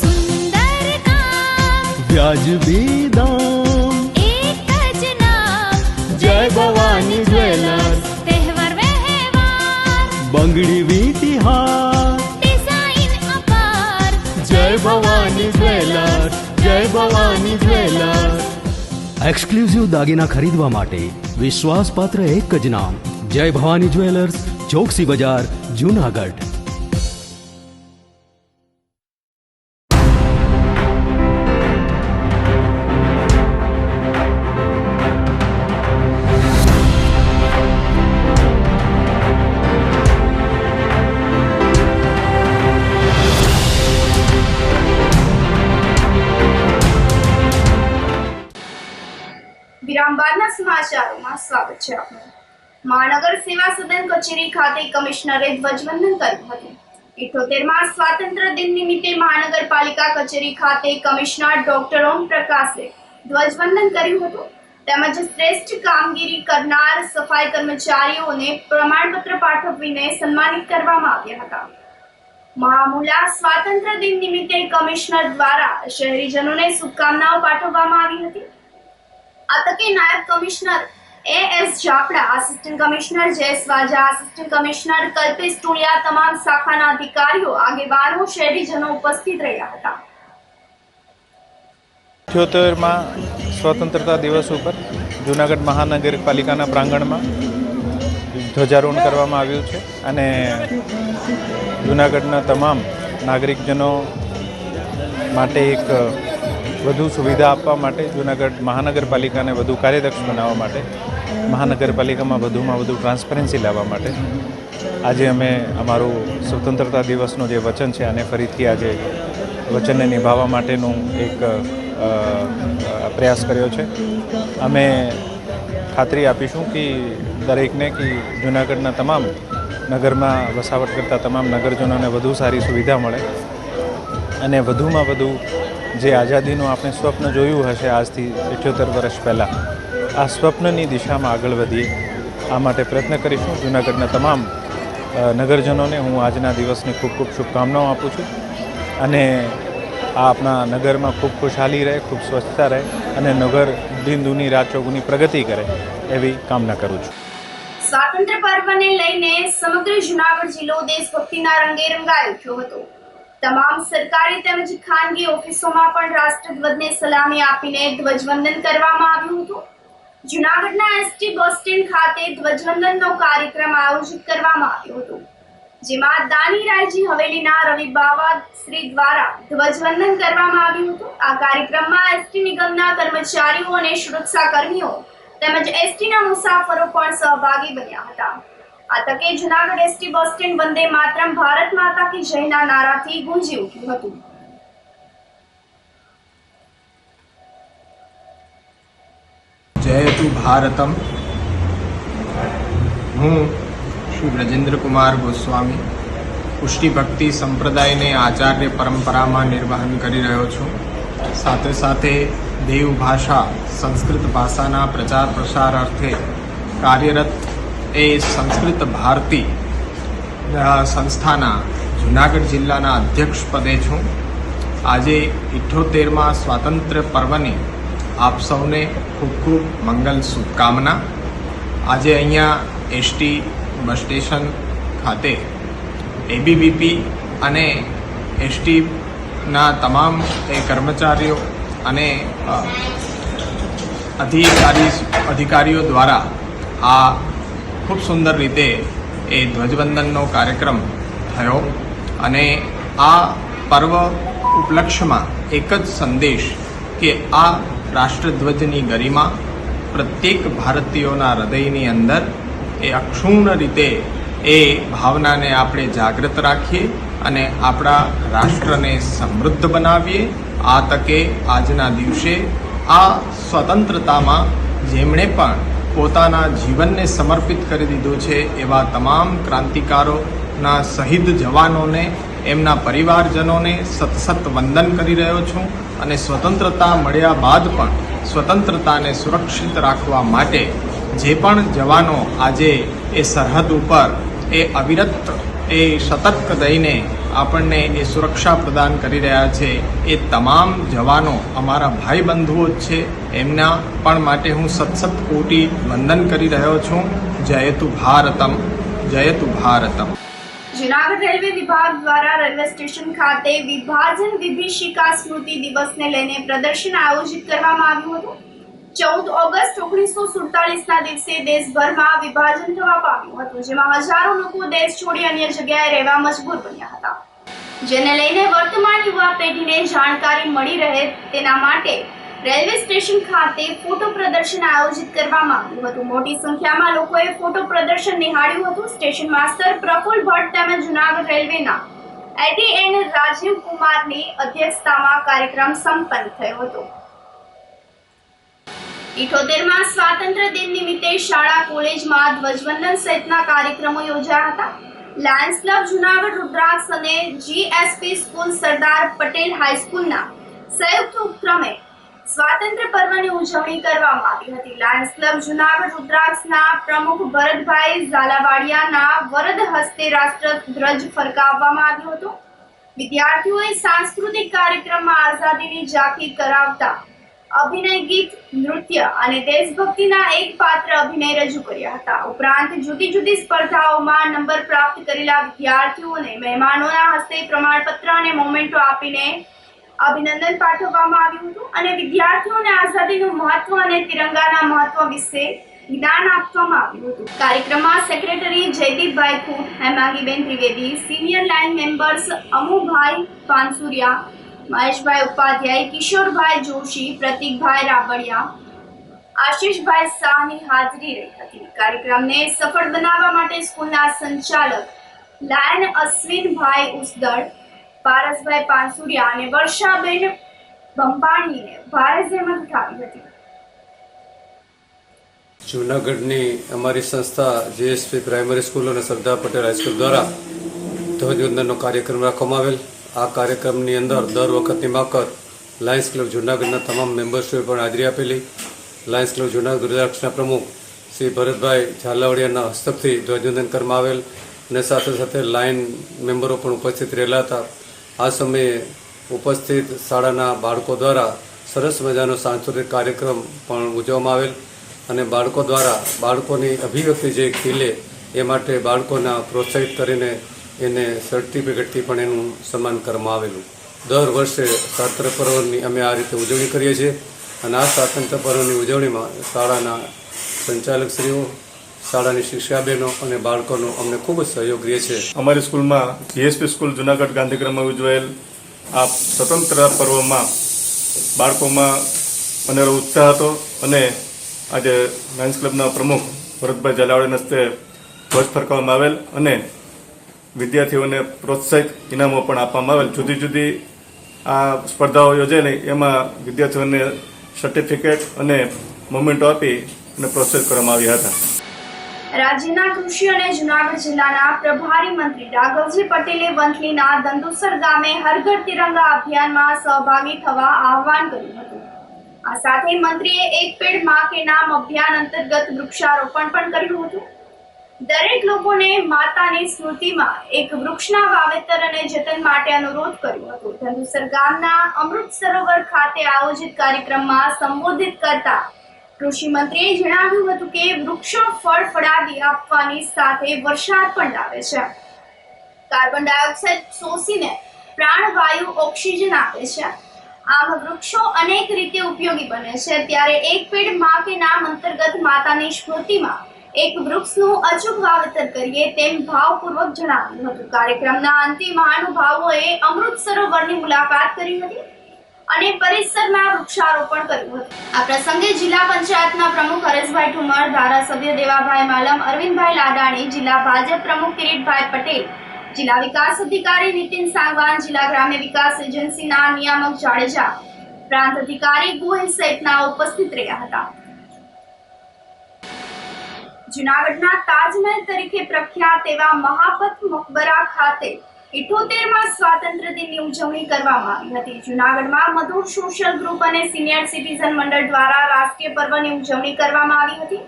સુંદર કામ વ્યાજબી દામ, એક જ નામ જય ભવાની જ્વેલર્સ, તહેવાર વ્યવહાર બંગડી વીટી હાર, ડિઝાઇન અપાર જય ભવાની જ્વેલર્સ, જય ભવાની જ્વેલર્સ. એક્સક્લુઝિવ દાગીના ખરીદવા માટે વિશ્વાસપાત્ર એક જ નામ, જય ભવાની જ્વેલર્સ, ચોકસી બજાર, જુનાગઢ. વિરામ બાદના સમાચારોમાં સ્વાગત છે આપનું. મહાનગર સેવા સદન કચેરી ખાતે કમિશનરે ધ્વજવંદન કર્યું હતું. 78મા સ્વાતંત્ર્ય દિન નિમિત્તે મહાનગરપાલિકા કચેરી ખાતે કમિશનર ડોક્ટર ઓમ પ્રકાશે ધ્વજવંદન કર્યું હતું. તેમજ શ્રેષ્ઠ કામગીરી કરનાર સફાઈ કર્મચારીઓને પ્રમાણપત્ર પાઠવીને સન્માનિત કરવામાં આવ્યા હતા. મહામૂલા સ્વાતંત્ર્ય દિન નિમિત્તે કમિશનર દ્વારા શહેરીજનોને શુભકામનાઓ પાઠવવામાં આવી હતી. આ તકે નાયબ commissioner S Japda, assistant commissioner Jayesh Vaja, assistant commissioner Kalpesh Toliya, તમામ શાખાના અધિકારીઓ, આગેવાનો, શહેરીજનો ઉપસ્થિત રહ્યા હતા. 78મા સ્વતંત્રતા દિવસ ઉપર જૂનાગઢ મહાનગરપાલિકાના પ્રાંગણમાં ધ્વજારોહણ કરવામાં આવ્યું છે અને જૂનાગઢના તમામ નાગરિકજનો માટે એક વધુ સુવિધા આપવા માટે, જૂનાગઢ મહાનગરપાલિકાને વધુ કાર્યદક્ષ બનાવવા માટે, મહાનગરપાલિકામાં વધુમાં વધુ ટ્રાન્સપરન્સી લાવવા માટે આજે અમે અમારું સ્વતંત્રતા દિવસનું જે વચન છે અને ફરીથી આજે વચનને નિભાવવા માટેનું એક પ્રયાસ કર્યો છે. અમે ખાતરી આપીશું કે દરેકને કે જૂનાગઢના તમામ નગરમાં વસાવટ કરતા તમામ નગરજનોને વધુ સારી સુવિધા મળે અને વધુમાં વધુ જે આઝાદીનું આપણે સ્વપ્ન જોયું હશે આજથી 78 વર્ષ પહેલાં, આ સ્વપ્નની દિશામાં આગળ વધીએ આ માટે પ્રયત્ન કરીશું. જૂનાગઢના તમામ નગરજનોને હું આજના દિવસની ખૂબ ખૂબ શુભકામનાઓ આપું છું અને આ આપણા નગરમાં ખૂબ ખુશહાલી રહે, ખૂબ સ્વચ્છતા રહે અને નગર દિન દુની રાત ચોગુની પ્રગતિ કરે એવી કામના કરું છું. સ્વાતંત્ર્ય પર્વને લઈને સમગ્ર જૂનાગઢ જિલ્લો દેશભક્તિના રંગે રંગાઈ ઉઠ્યો હતો. તમામ સરકારી તેમજ ખાનગી ઓફિસોમાં પણ રાષ્ટ્રધ્વજને સલામી આપીને ધ્વજવંદન કરવામાં આવ્યું હતું. જૂનાગઢના એસટી બસ સ્ટેન્ડ ખાતે ધ્વજવંદનનો કાર્યક્રમ આયોજિત કરવામાં આવ્યો હતો, જેમાં દાની રાયજી હવેલીના રવિ બાવા શ્રી દ્વારા ધ્વજવંદન કરવામાં આવ્યું હતું. આ કાર્યક્રમમાં એસટી નિગમના કર્મચારીઓ અને સુરક્ષા કર્મીઓ તેમજ એસટીના મુસાફરો પણ સહભાગી બન્યા હતા. આ તકે Junagadh ST bus stand Vande Mataram, Bharat માતા કી જયના નારાથી ગુંજી ઉઠ્યું હતું. જયતુ ભારતમ. હું શ્રી બ્રજેન્દ્રકુમાર ગોસ્વામી પુષ્ટિ ભક્તિ સંપ્રદાયને આચાર્ય પરંપરામાં નિર્વહન કરી રહ્યો છું. સાથે સાથે દેવ ભાષા સંસ્કૃત ભાષાના પ્રચાર પ્રસાર અર્થે કાર્યરત એ સંસ્કૃત ભારતી સંસ્થાના જૂનાગઢ જિલ્લાના અધ્યક્ષ પદે છું. આજે 78મા સ્વાતંત્ર્ય પર્વની આપ સૌને ખૂબ ખૂબ મંગલ શુભકામના. આજે અહીંયા એસટી બસ સ્ટેશન ખાતે એબીવીપી અને એસટીના તમામ કર્મચારીઓ અને અધિકારીઓ દ્વારા આ ખૂબ સુંદર રીતે એ ધ્વજવંદનનો કાર્યક્રમ થયો અને આ પર્વ ઉપલક્ષ્યમાં એક જ સંદેશ કે આ રાષ્ટ્રધ્વજની ગરિમા પ્રત્યેક ભારતીયોના હૃદયની અંદર એ અક્ષુણ્ણ રીતે એ ભાવનાને આપણે જાગૃત રાખીએ અને આપણા રાષ્ટ્રને સમૃદ્ધ બનાવીએ. આ તકે આજના દિવસે આ સ્વતંત્રતામાં જેમણે પણ પોતાના જીવનને સમર્પિત કરી દીધું છે એવા તમામ ક્રાંતિકારોના શહીદ જવાનોને, એમના પરિવારજનોને સતસત વંદન કરી રહ્યો છું અને સ્વતંત્રતા મળ્યા બાદ પણ સ્વતંત્રતાને સુરક્ષિત રાખવા માટે જે પણ જવાનો આજે એ સરહદ ઉપર એ અવિરત એ સતર્ક રહીને આપણને એ સુરક્ષા પ્રદાન કરી રહ્યા છે, એ તમામ જવાનો અમારા ભાઈ બંધુઓ જ છે. એમના પણ માટે હું સતસત કોટી વંદન કરી રહ્યો છું. જયતુ ભારતમ, જયતુ ભારતમ. જૂનાગઢ રેલવે વિભાગ દ્વારા રેલવે સ્ટેશન ખાતે વિભાજન વિભીષિકા સ્મૃતિ દિવસને લઈને પ્રદર્શન આયોજિત કરવામાં આવ્યું હતું. 14 ઓગસ્ટ 1947ના દિવસે દેશભરમાં વિભાજન થવા પામ્યું હતું, જેમાં હજારો લોકો દેશ છોડી અન્ય જગ્યાએ રહેવા મજબૂર બન્યા હતા, જેને લઈને વર્તમાન યુવા પેઢીને જાણકારી મળી રહે તેના માટે રેલવે સ્ટેશન ખાતે ફોટો પ્રદર્શન આયોજિત કરવામાં આવ્યું હતું. મોટી સંખ્યામાં લોકોએ ફોટો પ્રદર્શન નિહાળ્યું હતું. સ્ટેશન માસ્ટર પ્રફુલ ભટ્ટ તેમજ જૂનાગઢ રેલવેના ATN રાજીવ કુમારની અધ્યક્ષતામાં કાર્યક્રમ સંપન્ન થયો હતો. 78માં સ્વાતંત્ર્ય દિન નિમિત્તે શાળા કોલેજમાં ધ્વજવંદન સહિતના કાર્યક્રમો યોજાયા હતા. લાયન્સ ક્લબ જૂનાગઢ રુદ્રાક્ષ અને GSP સ્કૂલ સરદાર પટેલ હાઈસ્કૂલના સંયુક્ત ઉપક્રમે સ્વાતંત્ર્ય પર્વની ઉજવણી કરવામાં આવી હતી. લાયન્સ ક્લબ જૂનાગઢ રુદ્રાક્ષના પ્રમુખ ભરતભાઈ ઝાલાવાડિયાના વરદ હસ્તે રાષ્ટ્રધ્વજ ફરકાવવામાં આવ્યો હતો. વિદ્યાર્થીઓએ સાંસ્કૃતિક કાર્યક્રમમાં આઝાદીની ઝાંખી કરાવતા અભિનય, ગીત, નૃત્ય અને દેશભક્તિના એક પાત્ર અભિનય રજૂ કર્યા હતા. ઉપરાંત જુદી જુદી સ્પર્ધાઓમાં નંબર પ્રાપ્ત કરેલા વિદ્યાર્થીઓને મહેમાનોના હસ્તે પ્રમાણપત્ર અને મોમેન્ટો આપીને અભિનંદન પાઠવવામાં આવ્યું હતું અને વિદ્યાર્થીઓને આઝાદીનું મહત્વ અને તિરંગાના મહત્વ વિશે જ્ઞાન આપવામાં આવ્યું હતું. કાર્યક્રમમાં secretary Jaydeepbhai Khut, Hemangiben Trivedi, senior line members Amubhai Pansuriya, Maheshbhai Upadhyay, Kishorbhai Joshi, Pratikbhai Rabadiya, Ashishbhai શાહની હાજરી રહી હતી. કાર્યક્રમને સફળ બનાવવા માટે સ્કૂલના સંચાલક લાયન અશ્વિનભાઈ ઉસદડ, પારસભાઈ પાનસુરિયા અને વર્ષાબેન બંપાણીને ભારે જહેમત ઉઠાવી હતી. જૂનાગઢની અમારી સંસ્થા GSP પ્રાઇમરી સ્કૂલ અને સરદાર પટેલ હાઈસ્કૂલ દ્વારા ધ્વજવંદનનો કાર્યક્રમ રાખવામાં આવેલ. આ કાર્યક્રમની અંદર દર વખતની માફક લાયન્સ ક્લબ જૂનાગઢના તમામ મેમ્બર્સોએ પણ હાજરી આપેલી. લાયન્સ ક્લબ જૂનાગઢ રુદ્રાક્ષના પ્રમુખ શ્રી ભરતભાઈ ઝાલાવાડિયાના હસ્તકથી ધ્વજવંદન કરવામાં આવેલ અને સાથે સાથે લાયન મેમ્બરો પણ ઉપસ્થિત રહેલા હતા. આ સમયે ઉપસ્થિત શાળાના બાળકો દ્વારા સરસ મજાનો સાંસ્કૃતિક કાર્યક્રમ પણ ઉજવવામાં આવેલ અને બાળકો દ્વારા બાળકોની અભિવ્યક્તિ જે ખીલે એ માટે બાળકોના પ્રોત્સાહિત કરીને એને સર્ટિફિકેટથી પણ એનું સન્માન કરવામાં આવેલું. દર વર્ષે સ્વાતંત્ર્ય પર્વની અમે આ રીતે ઉજવણી કરીએ છીએ અને આ સ્વાતંત્ર્ય પર્વની ઉજવણીમાં શાળાના સંચાલકશ્રીઓ, શાળાની શિક્ષાબેનો અને બાળકોનો અમને ખૂબ જ સહયોગ રહે છે. અમારી સ્કૂલમાં GSP સ્કૂલ જૂનાગઢ ગાંધીગ્રામમાં ઉજવાયેલ આ સ્વતંત્ર પર્વમાં બાળકોમાં અનેરો ઉત્સાહ હતો અને આજે લાયન્સ ક્લબના પ્રમુખ ભરતભાઈ ઝાલાવાડિયાના હસ્તે ધ્વજ ફરકાવવામાં આવેલ અને વિદ્યાર્થીઓને પ્રોત્સાહિત ઇનામો પણ આપવામાં આવેલ. જુદી જુદી આ સ્પર્ધાઓ યોજાયેલી એમાં વિદ્યાર્થીઓને સર્ટિફિકેટ અને મોમેન્ટો આપી અને પ્રોત્સાહિત કરવામાં આવ્યા હતા. રાજ્યના કૃષિ અને જૂનાગઢ જિલ્લાના પ્રભારી મંત્રી રાઘવજી પટેલે વંથલીના દંદુસર ગામે હર ઘર તિરંગા અભિયાનમાં સહભાગી થવા આહવાન કર્યું હતું. આ સાથે મંત્રીએ એક પેડ માં કે નામ અભિયાન અંતર્ગત વૃક્ષારોપણ પણ કર્યું હતું. દરેક લોકોને માતાની સ્મૃતિમાં એક વૃક્ષના વાવેતર અને જતન માટે અનુરોધ કર્યો હતો. દંદુસર ગામના અમૃત સરોવર ખાતે આયોજિત કાર્યક્રમમાં સંબોધિત કરતા કૃષિ મંત્રીએ જણાવ્યું હતું કે વૃક્ષો ફળફળાદી આપવાની સાથે વરસાદ પણ લાવે છે, કાર્બન ડાયોક્સાઇડ શોષીને પ્રાણવાયુ ઓક્સિજન આપે છે. આમ વૃક્ષો અનેક રીતે ઉપયોગી બને છે. ત્યારે એક પેડ માં કે નામ અંતર્ગત માતાની સ્મૃતિમાં એક વૃક્ષનું અચૂક વાવેતર કરીએ તેમ ભાવપૂર્વક જણાવ્યું હતું. કાર્યક્રમના અંતે મહાનુભાવોએ અમૃત સરોવરની મુલાકાત કરી હતી અને પરિસરમાં વૃક્ષારોપણ કર્યું હતું. આ પ્રસંગે જિલ્લા પંચાયતના પ્રમુખ હરેશભાઈ ઠુમર, ધારાસભ્ય દેવાભાઈ માલમ, અરવિંદભાઈ લાડાણી, જિલ્લા ભાજપ પ્રમુખ કિરીટભાઈ પટેલ, જિલ્લા વિકાસ અધિકારી નીતિન સાંગવાન, જિલ્લા ગ્રામ્ય વિકાસ એજન્સીના નિયામક જાડેજા, પ્રાંત અધિકારી ગોહિલ સહિતના ઉપસ્થિત રહ્યા હતા. જૂનાગઢના તાજમહેલ તરીકે પ્રખ્યાત એવા મહાપથ મકબરા ખાતે 78માં સ્વાતંત્ર્ય દિનની ઉજવણી કરવામાં આવી હતી. જૂનાગઢમાં મધુર સોશિયલ ગ્રુપ અને સિનિયર સિટીઝન મંડળ દ્વારા રાષ્ટ્રીય પર્વની ઉજવણી કરવામાં આવી હતી.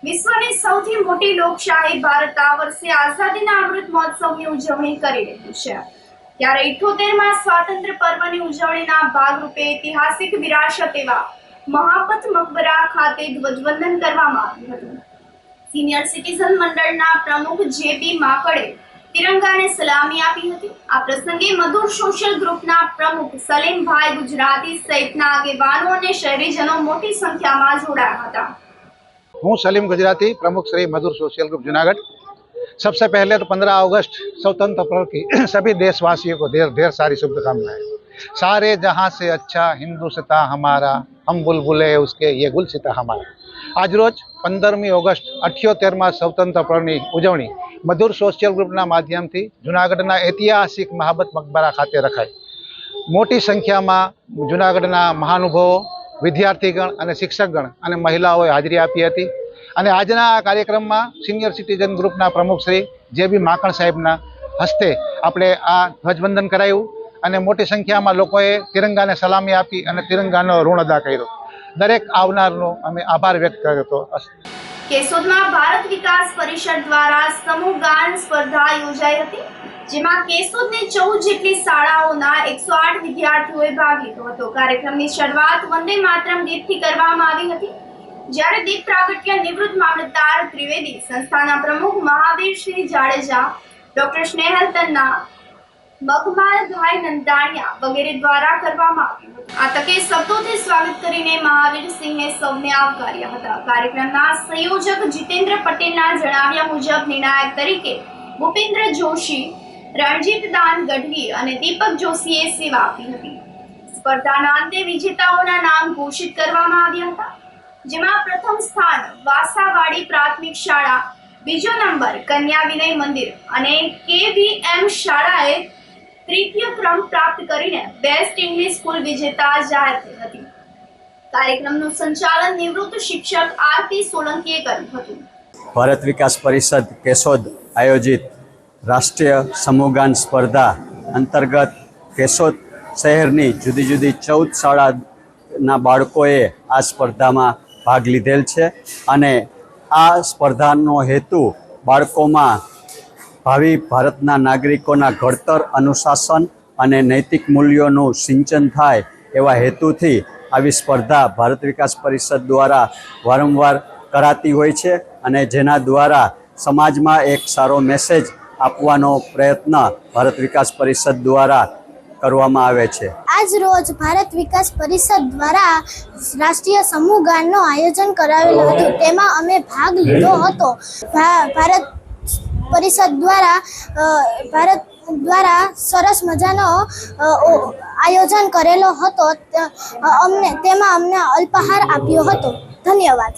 વિશ્વની સૌથી મોટી લોકશાહી ભારત આ વર્ષે આઝાદીના અમૃત મહોત્સવની ઉજવણી કરી રહ્યું છે. ત્યારે 78માં સ્વાતંત્ર્ય પર્વની ઉજવણીના ભાગરૂપે ઐતિહાસિક વિરાસત એવા મહાપથ મકબરા ખાતે ધ્વજવંદન કરવામાં આવ્યું હતું. સિનિયર સિટીઝન મંડળના પ્રમુખ જે.બી. માકડે તિરંગાને સલામી આપી હતી. આ પ્રસંગે મધુર સોશિયલ ગ્રુપના પ્રમુખ સલીમભાઈ ગુજરાતી સહિતના આગેવાનો અને શહેરીજનો મોટી સંખ્યામાં જોડાયા હતા. हूँ सलीम गुजराती, प्रमुख श्री मधुर सोशल ग्रुप जूनागढ़। सबसे पहले तो 15 अगस्त स्वतंत्र पर्व की सभी देशवासियों को ढेर सारी शुभकामनाएं। सारे जहां से अच्छा हिंदुस्तान हमारा, हम बुलबुले उसके ये गुलसिता हमारा। आज रोज 15મી ઓગસ્ટ 78માં સ્વતંત્ર પર્વની ઉજવણી મધુર સોશિયલ ગ્રુપના માધ્યમથી જૂનાગઢના ઐતિહાસિક મહાબત મકબરા ખાતે રખાઈ. મોટી સંખ્યામાં જૂનાગઢના મહાનુભાવો, વિદ્યાર્થીગણ અને શિક્ષકગણ અને મહિલાઓએ હાજરી આપી હતી. અને આજના આ કાર્યક્રમમાં સિનિયર સિટીઝન ગ્રુપના પ્રમુખ શ્રી જે.બી. માકણ સાહેબના હસ્તે આપણે આ ધ્વજવંદન કરાયું અને મોટી સંખ્યામાં લોકોએ તિરંગાને સલામી આપી અને તિરંગાનો ઋણ અદા કર્યો. દરેક આવનારનો અમે આભાર વ્યક્ત કર્યો હતો. કેશોદમાં ભારત વિકાસ પરિષદ દ્વારા સમૂહ ગાન સ્પર્ધા યોજાઈ હતી, જેમાં કેશોદની 14 જેટલી શાળાઓના 108 વિદ્યાર્થીઓએ ભાગ લીધો હતો. કાર્યક્રમની શરૂઆત વંદે માતરમ ગીતથી કરવામાં આવી હતી, જ્યારે દીપ પ્રાગટ્ય નિવૃત્ત મામલતદાર ત્રિવેદી, સંસ્થાના પ્રમુખ મહાવીરસિંહ જાડેજા, ડોક્ટર સ્નેહલ તન્ના, મગમાલભાઈ નંદાણીયા વગેરે દ્વારા કરવામાં આવ્યું હતું. આ તકે શબ્દોથી સ્વાગત કરીને મહાવીરસિંહે સૌને આવકાર્યા હતા. કાર્યક્રમના સંયોજક જીતેન્દ્ર પટેલના જણાવ્યા મુજબ નિર્ણાયક તરીકે ભૂપેન્દ્ર જોશી, રણજીત દાન ગઢવી અને દીપક જોશીએ સેવા આપી હતી. સ્પર્ધાના અંતે વિજેતાઓના નામ ઘોષિત કરવામાં આવ્યા હતા, જેમાં પ્રથમ સ્થાન વાસાવાડી પ્રાથમિક શાળા, બીજો નંબર કન્યા વિનય મંદિર અને KVM શાળાએ તૃતીય ક્રમ પ્રાપ્ત કરીને બેસ્ટ ઇંગ્લિશ સ્કૂલ વિજેતા જાહેર થઈ હતી. કાર્યક્રમનું સંચાલન નિવૃત્ત શિક્ષક આરતી સોલંકીએ કર્યું હતું. ભારત વિકાસ પરિષદ કેશોદ આયોજિત રાષ્ટ્રીય સમૂહગાન સ્પર્ધા અંતર્ગત કેશોદ શહેરની જુદી જુદી 14 શાળાના બાળકોએ આ સ્પર્ધામાં ભાગ લીધેલ છે અને આ સ્પર્ધાનો હેતુ બાળકોમાં ભાવિ ભારતના નાગરિકોના ઘડતર, અનુશાસન અને નૈતિક મૂલ્યોનું સિંચન થાય એવા હેતુથી આવી સ્પર્ધા ભારત વિકાસ પરિષદ દ્વારા વારંવાર કરાતી હોય છે અને જેના દ્વારા સમાજમાં એક સારો મેસેજ આપવાનો પ્રયત્ન ભારત વિકાસ પરિષદ દ્વારા કરવામાં આવે છે. આજ રોજ ભારત વિકાસ પરિષદ દ્વારા રાષ્ટ્રીય સમૂહ ગાનનું આયોજન કરાવેલું હતું. તેમાં અમે ભાગ લીધો હતો. ભારત પરિષદ દ્વારા સરસ મજાનો આયોજન કરેલો હતો. તેમાં અમને અલ્પાહાર આપ્યો હતો. ધન્યવાદ.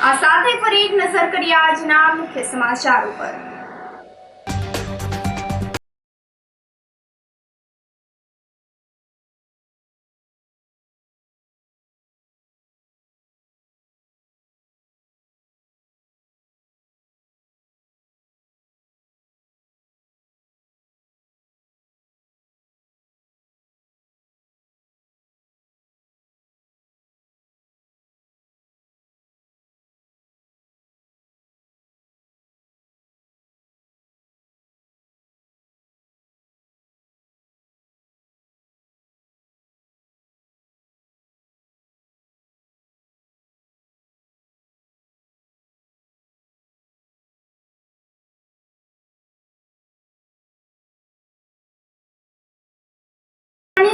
આ સાથે ફરી એક નજર કરીએ આજના મુખ્ય સમાચારો પર.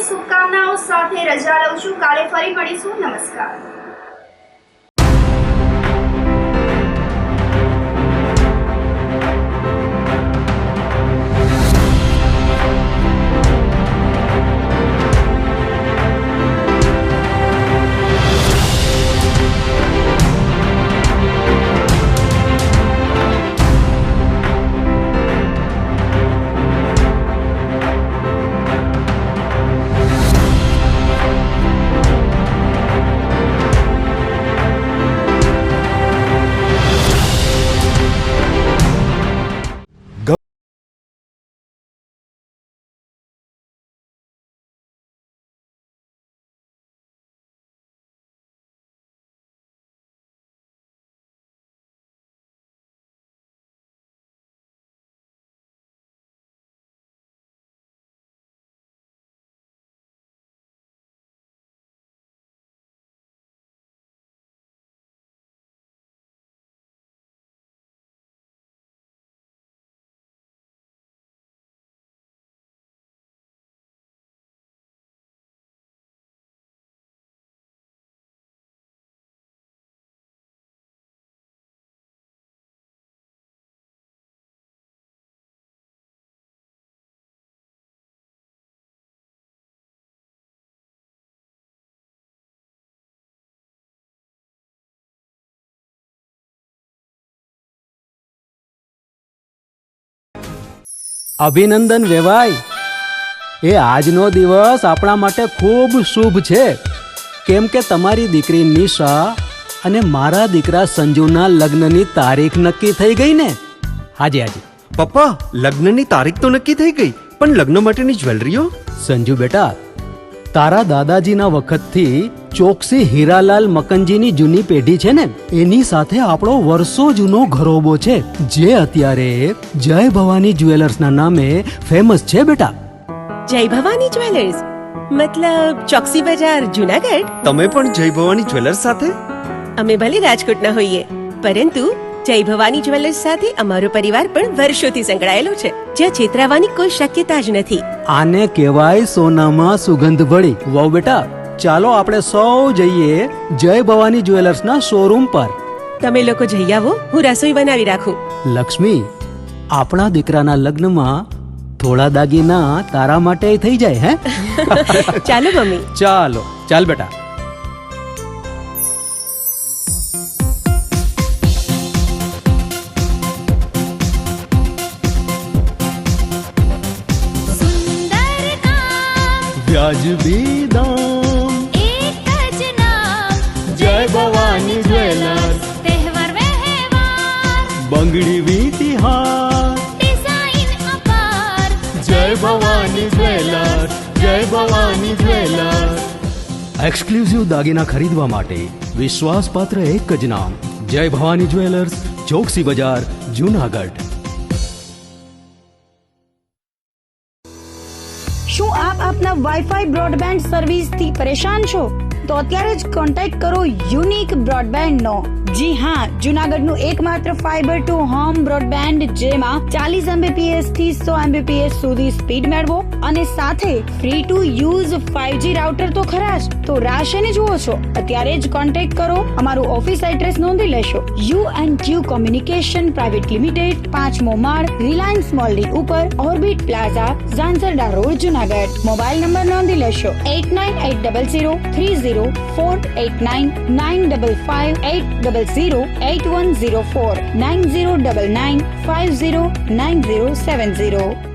શુભકામનાઓ સાથે રજા લઉં છું. કાલે ફરી મળીશું. નમસ્કાર. અભિનંદન વેવાઈ. એ આજનો દિવસ આપણા માટે ખૂબ શુભ છે, કેમ કે તમારી દીકરી નિશા અને મારા દીકરા સંજુના લગ્નની તારીખ નક્કી થઈ ગઈ ને. હાજી હાજી. પપ્પા, લગ્નની તારીખ તો નક્કી થઈ ગઈ, પણ લગ્ન માટેની જ્વેલરીઓ? સંજુ બેટા, તારા દાદાજીના વખતથી ચોકસી હીરાલાલ મકનજીની જૂની પેઢી છે ને, એની સાથે આપણો વર્ષો જૂનો ઘરોબો છે, જે અત્યારે જય ભવાની જ્વેલર્સના નામે ફેમસ છે બેટા. જય ભવાની જ્વેલર્સ મતલબ ચોકસી બજાર જુનાગઢ? તમે પણ જય ભવાની જ્વેલર્સ સાથે? અમે ભલે રાજકોટના હોઈએ, પરંતુ જય ભવાની જ્વેલર્સ સાથે અમારો પરિવાર પણ વર્ષોથી સંકળાયેલો છે, જ્યાં છેતરાવાની કોઈ શક્યતા જ નથી. આને કહેવાય સોનામાં સુગંધ ભળી. વાવ બેટા, ચાલો આપણે સૌ જઈએ જય ભવાની જ્વેલર્સના શોરૂમ પર. તમે લોકો જઈ આવો, હું રસોઈ બનાવી રાખું. લક્ષ્મી, આપણા દીકરાના લગ્નમાં થોડા દાગીના તારા માટે થઈ જાય હે? ચાલો મમ્મી. ચાલો ચાલ બેટા. વ્યાજબી દામ, એક જ નામ, જય ભવાની જ્વેલર્સ. તહેવાર વ્યવહાર, બંગડી વીટી હાર, ડિઝાઇન અપાર, જય ભવાની જ્વેલર્સ, જય ભવાની જ્વેલર્સ. એક્સક્લુઝિવ દાગીના ખરીદવા માટે વિશ્વાસપાત્ર એક જ નામ, જય ભવાની જ્વેલર્સ, ચોકસી બજાર, જુનાગઢ. શું આપ આપના વાઈફાઈ બ્રોડબેન્ડ સર્વિસથી પરેશાન છો? તો અત્યારે જ કોન્ટેક્ટ કરો યુનિક બ્રોડબેન્ડ નો. જી હા, જુનાગઢનું એકમાત્ર ફાઈબર ટુ હોમ બ્રોડબેન્ડ, જેમાં 40 Mbps થી 100 Mbps સુધી સ્પીડ મેળવો અને સાથે free to use 5G router તો ખરા જ. તો રાહ શેની જુઓ છો? અત્યારે જ કોન્ટેક્ટ કરો. અમારું ઓફિસ એડ્રેસ નોંધી લેશો. U&Q કોમ્યુનિકેશન પ્રાઇવેટ લિમિટેડ, 5મો માળ, રિલાયન્સ મોલની ઉપર, orbit plaza, Zanzarda road, Junagadh. Mobile number નોંધી લેશો 89803048995585808104 9099509070.